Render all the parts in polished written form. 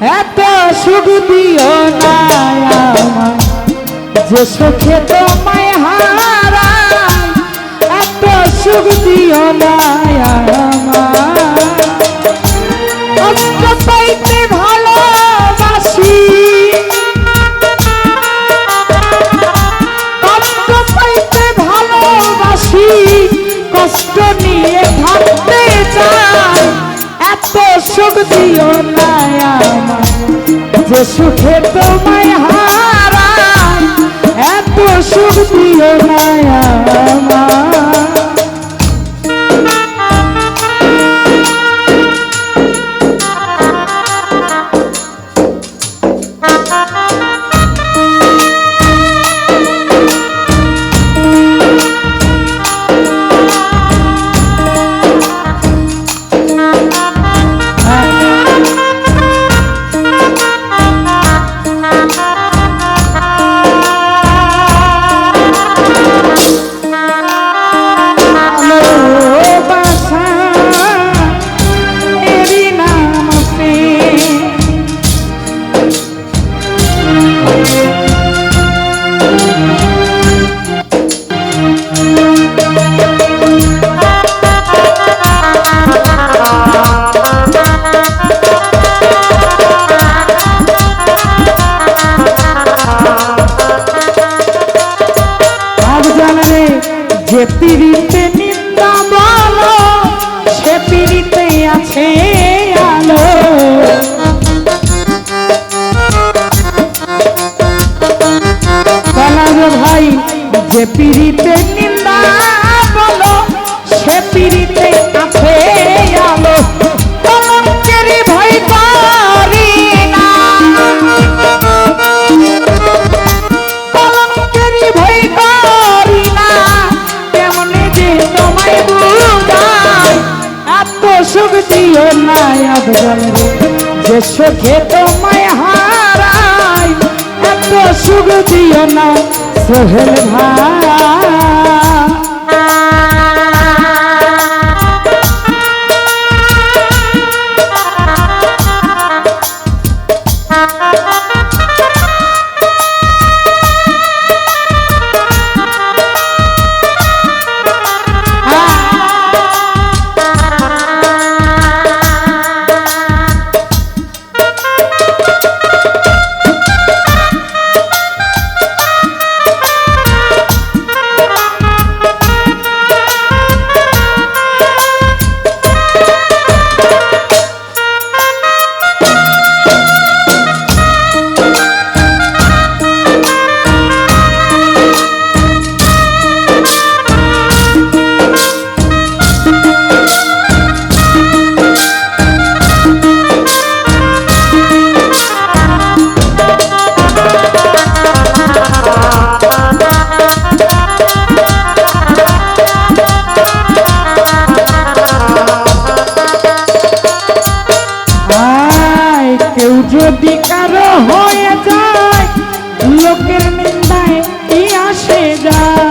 এত সুখ দিও না আমার যে সুখে তোমায় হারাই, এত সুখ দিও না আমার। কষ্ট পাইতে ভালোবাসি, কষ্ট পাইতে ভালোবাসি, কষ্ট নিয়ে থাকতে চাই, এত সুখ দিও না আমার যে সুখে তোমায় হারাই, এত সুখ দিও না আমার। যে পিড়িতে নিন্দা বলো সে পিড়িতে আছে আলো, বলো ভাই যে পিড়িতে নিন্দা বলো সে পিড়িতে আছে আলো। কলঙ্কেরই ভয় করি না, কলঙ্কেরই ভয় করি না, কেমনে যে তোমায় বুঝাই, এত সুখ দিও না আফজাল রে যে সুখে তোমায় হারাই, এত সুখ দিও না সোহেল ভাই। যদি কারো হয়ে যায় লোকের নিন্দায় কি আসে যায়,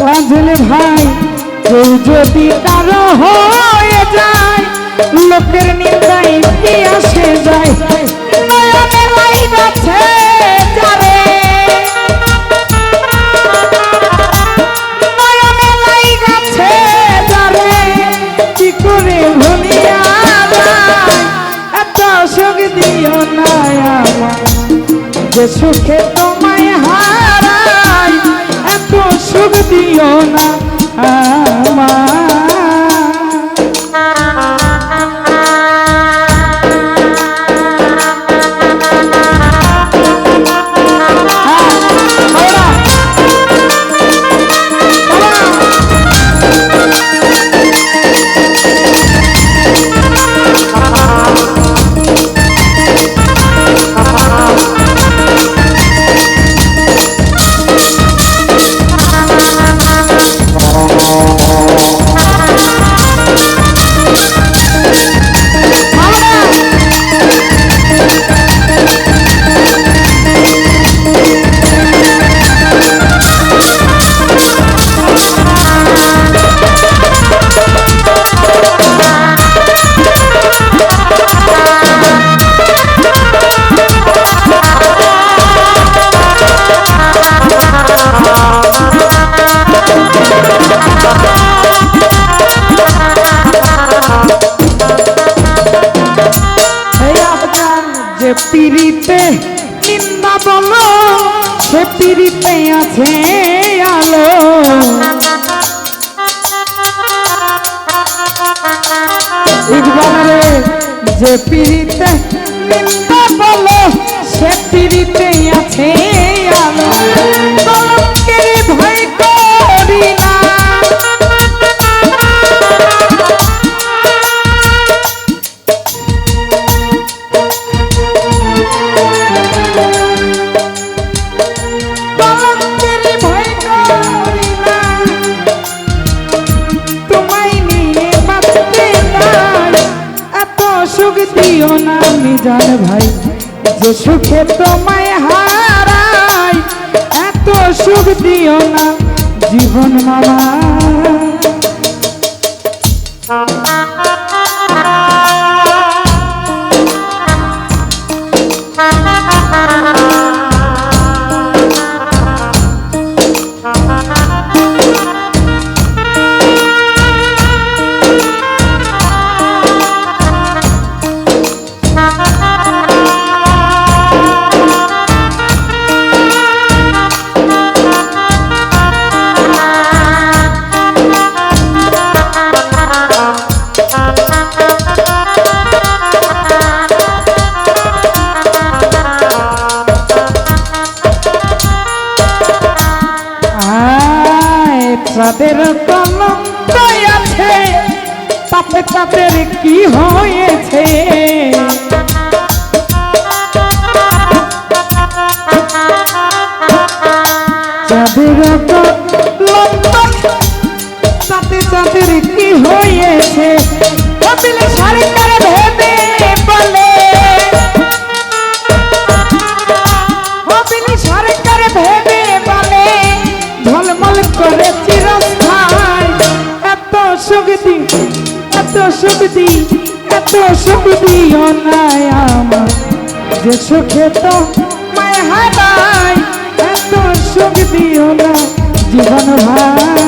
কাজল ভাই কেউ যদি কারো হয়ে যায় লোকের নিন্দায় কি আসে যায়। নয়নে লাইন আছে যারে, যে সুখে তোমায় হারাই, এত সুখ দিও না আমার। ইকবাল রে যে পিরিতে নিন্দা বলো সে পিরিতে আছে আলো কলঙ্কের ভয় করি না দিও না মিজান ভাই যে সুখে তোমায় হারাই এত সুখ দিও না জীবন মামা তাদের কলঙ্ক আছে তাতে তাদের কি হয়েছে তাদের কলঙ্ক তাতে তাদের কি হয়েছে সরকার ভেবে বলে সরকার ভেবে বলে ঝলমল করে এত সুখ দিও না আমার যে সুখে তো মায় হারাই এত সুখ দিও না জীবন ভাই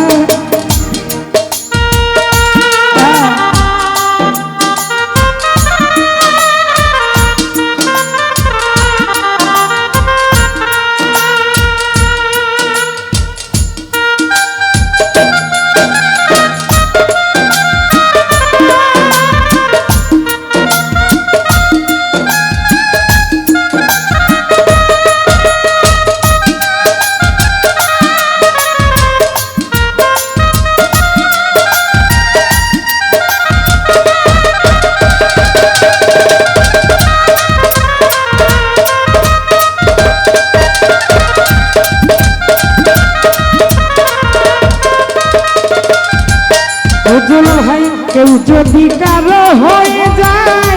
ভাই কেউ যদি কারো হয়ে যায়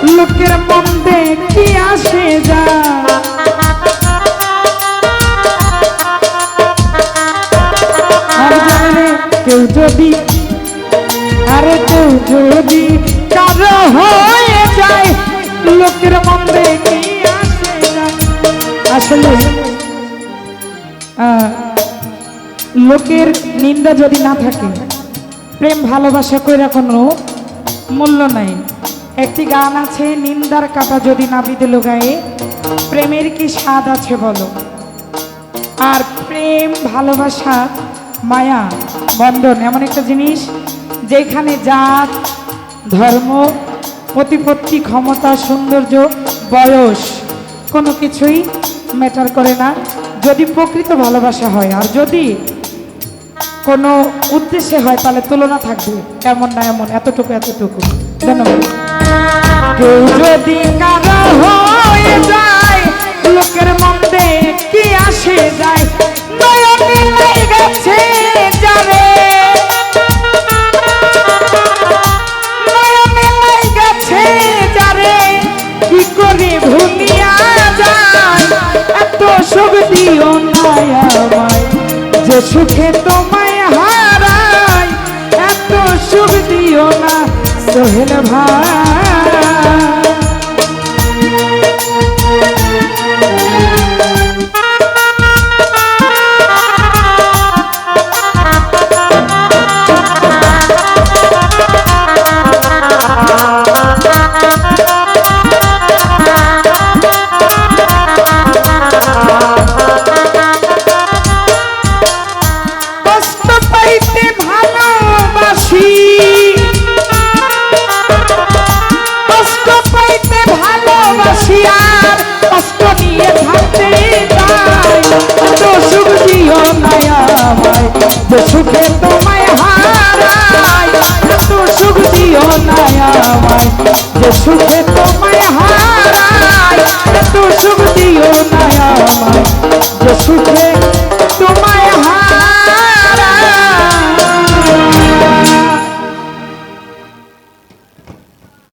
লোকের মন্দে কি আসে যায় আর জানে কেউ যদি কারো হয়ে যায় লোকের মন্দে কি আসে যায় আসলে লোকের নিন্দা যদি না থাকে প্রেম ভালোবাসা কইরা কোনো মূল্য নাই একটি গান আছে নিন্দার কাটা যদি না বিঁধল গায়ে প্রেমের কি স্বাদ আছে বলো আর প্রেম ভালোবাসা মায়া বন্ধন এমন একটা জিনিস যেখানে জাত ধর্ম প্রতিপত্তি ক্ষমতা সৌন্দর্য বয়স কোনো কিছুই ম্যাটার করে না যদি প্রকৃত ভালোবাসা হয় আর যদি কোনো উদ্দেশ্যে হয় তাহলে তুলনা থাকবে এমন না এমন এতটুকু ধন্যবাদ কেউ যদি কারো হয়ে যায় লোকের মন্দে কি আসে যায় নয়নে লেগেছে যারে নয়নে লেগেছে যারে কি করে ভুলিয়া যায় এত সুখ দিও না আমায় যে সুখে তোমায় হারাই এত সুখ দিও না সোহেল ভাই সুখে তোমায় হারাই এত সুখ দিও না আমায় যে সুখে